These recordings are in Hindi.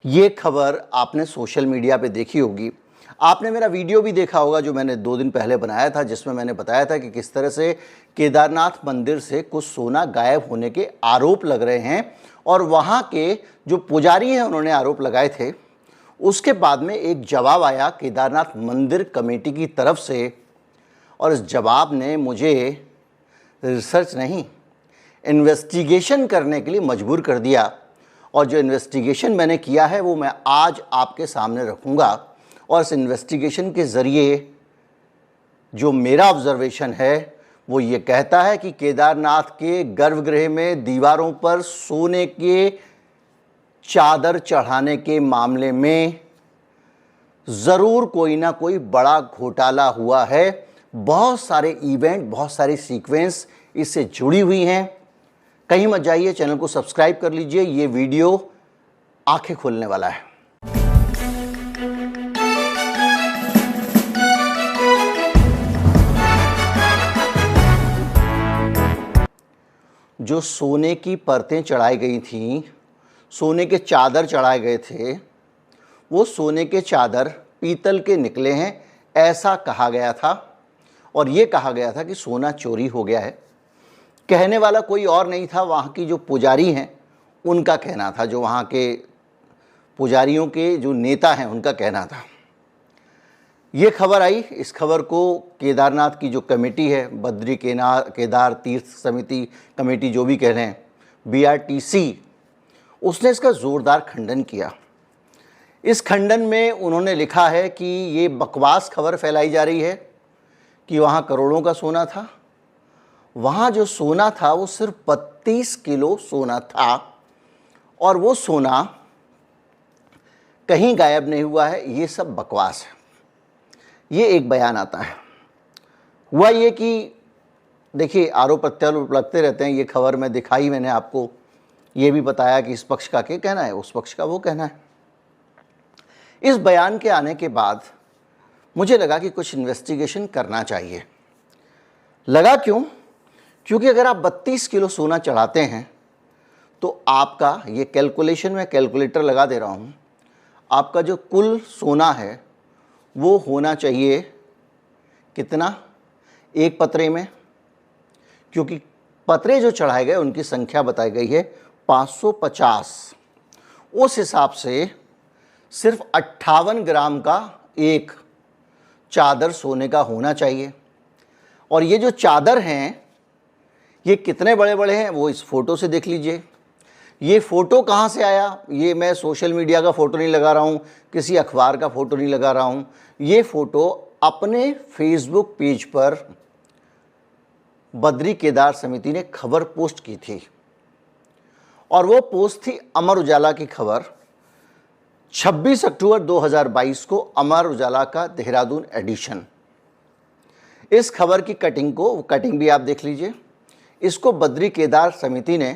ये खबर आपने सोशल मीडिया पे देखी होगी। आपने मेरा वीडियो भी देखा होगा जो मैंने 2 दिन पहले बनाया था, जिसमें मैंने बताया था कि किस तरह से केदारनाथ मंदिर से कुछ सोना गायब होने के आरोप लग रहे हैं और वहाँ के जो पुजारी हैं उन्होंने आरोप लगाए थे। उसके बाद में एक जवाब आया केदारनाथ मंदिर कमेटी की तरफ से और इस जवाब ने मुझे रिसर्च नहीं, इन्वेस्टिगेशन करने के लिए मजबूर कर दिया। और जो इन्वेस्टिगेशन मैंने किया है वो मैं आज आपके सामने रखूँगा और इस इन्वेस्टिगेशन के ज़रिए जो मेरा ऑब्जर्वेशन है वो ये कहता है कि केदारनाथ के गर्भगृह में दीवारों पर सोने के चादर चढ़ाने के मामले में ज़रूर कोई ना कोई बड़ा घोटाला हुआ है। बहुत सारे इवेंट, बहुत सारी सीक्वेंस इससे जुड़ी हुई हैं। कहीं मत जाइए, चैनल को सब्सक्राइब कर लीजिए। ये वीडियो आंखें खोलने वाला है। जो सोने की परतें चढ़ाई गई थीं, सोने के चादर चढ़ाए गए थे, वो सोने के चादर पीतल के निकले हैं, ऐसा कहा गया था। और ये कहा गया था कि सोना चोरी हो गया है। कहने वाला कोई और नहीं था, वहाँ की जो पुजारी हैं उनका कहना था, जो वहाँ के पुजारियों के जो नेता हैं उनका कहना था। ये खबर आई। इस खबर को केदारनाथ की जो कमेटी है, बद्री केदार तीर्थ समिति कमेटी जो भी कह रहे हैं, BRTC, उसने इसका ज़ोरदार खंडन किया। इस खंडन में उन्होंने लिखा है कि ये बकवास खबर फैलाई जा रही है कि वहाँ करोड़ों का सोना था। वहाँ जो सोना था वो सिर्फ 32 किलो सोना था और वो सोना कहीं गायब नहीं हुआ है। ये सब बकवास है। ये एक बयान आता है। हुआ ये कि देखिए, आरोप प्रत्यारोप लगते रहते हैं। ये खबर में दिखाई, मैंने आपको ये भी बताया कि इस पक्ष का क्या कहना है, उस पक्ष का वो कहना है। इस बयान के आने के बाद मुझे लगा कि कुछ इन्वेस्टिगेशन करना चाहिए। लगा क्यों? क्योंकि अगर आप 32 किलो सोना चढ़ाते हैं तो आपका ये कैलकुलेशन, में कैलकुलेटर लगा दे रहा हूँ, आपका जो कुल सोना है वो होना चाहिए कितना एक पतरे में, क्योंकि पतरे जो चढ़ाए गए उनकी संख्या बताई गई है 550। उस हिसाब से सिर्फ 58 ग्राम का एक चादर सोने का होना चाहिए। और ये जो चादर हैं ये कितने बड़े बड़े हैं वो इस फ़ोटो से देख लीजिए। ये फ़ोटो कहाँ से आया? ये मैं सोशल मीडिया का फ़ोटो नहीं लगा रहा हूँ, किसी अखबार का फ़ोटो नहीं लगा रहा हूँ। ये फ़ोटो अपने फेसबुक पेज पर बद्री केदार समिति ने खबर पोस्ट की थी और वो पोस्ट थी अमर उजाला की खबर, 26 अक्टूबर 2022 को, अमर उजाला का देहरादून एडिशन। इस खबर की कटिंग भी आप देख लीजिए। इसको बद्री केदार समिति ने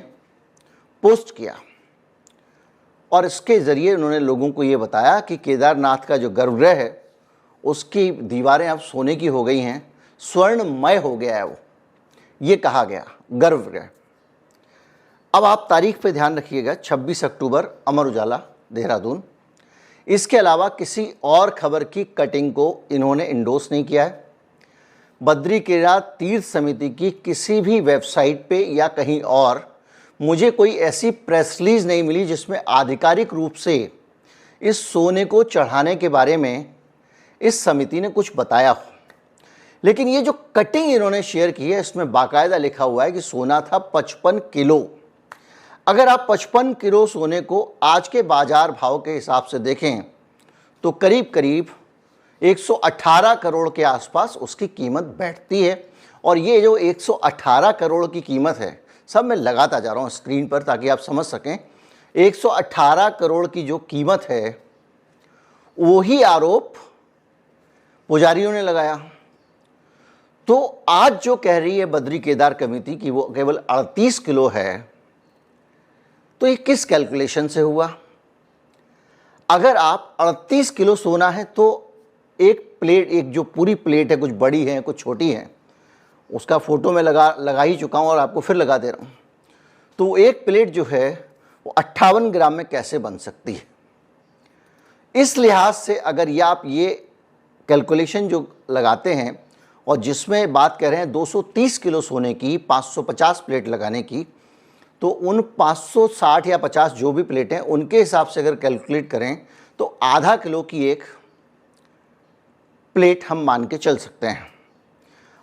पोस्ट किया और इसके ज़रिए उन्होंने लोगों को ये बताया कि केदारनाथ का जो गर्भगृह है उसकी दीवारें अब सोने की हो गई हैं, स्वर्णमय हो गया है वो, ये कहा गया गर्भगृह। अब आप तारीख पे ध्यान रखिएगा, 26 अक्टूबर, अमर उजाला देहरादून। इसके अलावा किसी और खबर की कटिंग को इन्होंने इंडोर्स नहीं किया है। बद्री केदार तीर्थ समिति की किसी भी वेबसाइट पे या कहीं और मुझे कोई ऐसी प्रेस रिलीज नहीं मिली जिसमें आधिकारिक रूप से इस सोने को चढ़ाने के बारे में इस समिति ने कुछ बताया हो। लेकिन ये जो कटिंग इन्होंने शेयर की है इसमें बाकायदा लिखा हुआ है कि सोना था 55 किलो। अगर आप 55 किलो सोने को आज के बाजार भाव के हिसाब से देखें तो करीब करीब 118 करोड़ के आसपास उसकी कीमत बैठती है। और ये जो 118 करोड़ की कीमत है, सब मैं लगाता जा रहा हूँ स्क्रीन पर ताकि आप समझ सकें। 118 करोड़ की जो कीमत है वही आरोप पुजारियों ने लगाया। तो आज जो कह रही है बद्री केदार कमेटी कि वो केवल 38 किलो है, तो ये किस कैलकुलेशन से हुआ? अगर आप 38 किलो सोना है तो एक प्लेट, एक जो पूरी प्लेट है, कुछ बड़ी है कुछ छोटी है, उसका फ़ोटो मैं लगा ही चुका हूँ और आपको फिर लगा दे रहा हूँ। तो एक प्लेट जो है वो 58 ग्राम में कैसे बन सकती है? इस लिहाज से अगर ये आप ये कैलकुलेशन जो लगाते हैं और जिसमें बात कर रहे हैं 230 किलो सोने की 550 प्लेट लगाने की, तो उन 560 या 50 जो भी प्लेटें उनके हिसाब से अगर कैलकुलेट करें तो आधा किलो की एक प्लेट हम मान के चल सकते हैं।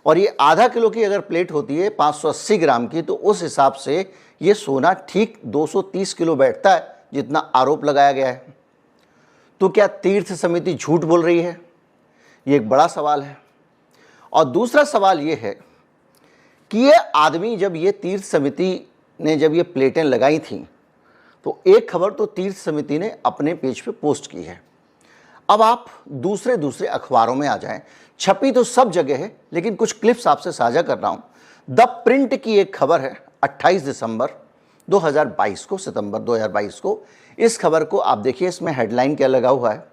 और ये आधा किलो की अगर प्लेट होती है 580 ग्राम की, तो उस हिसाब से ये सोना ठीक 230 किलो बैठता है जितना आरोप लगाया गया है। तो क्या तीर्थ समिति झूठ बोल रही है? ये एक बड़ा सवाल है। और दूसरा सवाल ये है कि ये आदमी जब ये तीर्थ समिति ने जब ये प्लेटें लगाई थी, तो एक खबर तो तीर्थ समिति ने अपने पेज पे पोस्ट की है। अब आप दूसरे अखबारों में आ जाएं, छपी तो सब जगह है, लेकिन कुछ क्लिप्स आपसे साझा कर रहा हूं। द प्रिंट की एक खबर है 28 दिसंबर 2022 को, सितंबर 2022 को। इस खबर को आप देखिए, इसमें हेडलाइन क्या लगा हुआ है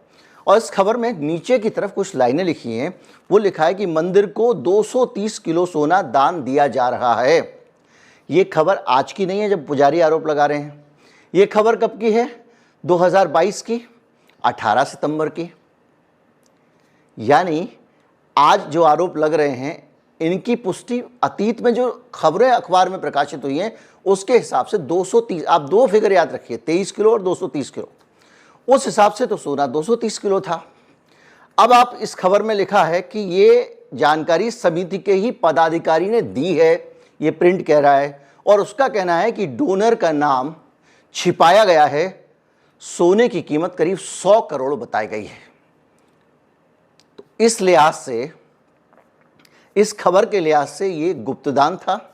और इस खबर में नीचे की तरफ कुछ लाइनें लिखी हैं। वो लिखा है कि मंदिर को 230 किलो सोना दान दिया जा रहा है। ये खबर आज की नहीं है जब पुजारी आरोप लगा रहे हैं। ये खबर कब की है? 2022 की, 18 सितंबर की। यानी आज जो आरोप लग रहे हैं इनकी पुष्टि अतीत में जो खबरें अखबार में प्रकाशित हुई हैं उसके हिसाब से 230, आप दो फिगर याद रखिए, 23 किलो और 230 किलो, उस हिसाब से तो सोना 230 किलो था। अब आप इस खबर में लिखा है कि ये जानकारी समिति के ही पदाधिकारी ने दी है, ये प्रिंट कह रहा है, और उसका कहना है कि डोनर का नाम छिपाया गया है। सोने की कीमत करीब 100 करोड़ बताई गई है। तो इस लिहाज से, इस खबर के लिहाज से ये गुप्तदान था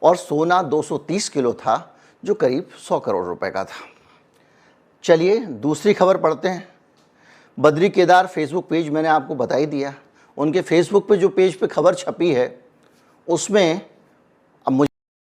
और सोना 230 किलो था जो करीब 100 करोड़ रुपए का था। चलिए दूसरी खबर पढ़ते हैं। बद्री केदार फेसबुक पेज मैंने आपको बता ही दिया। उनके फेसबुक पे जो पेज पे खबर छपी है उसमें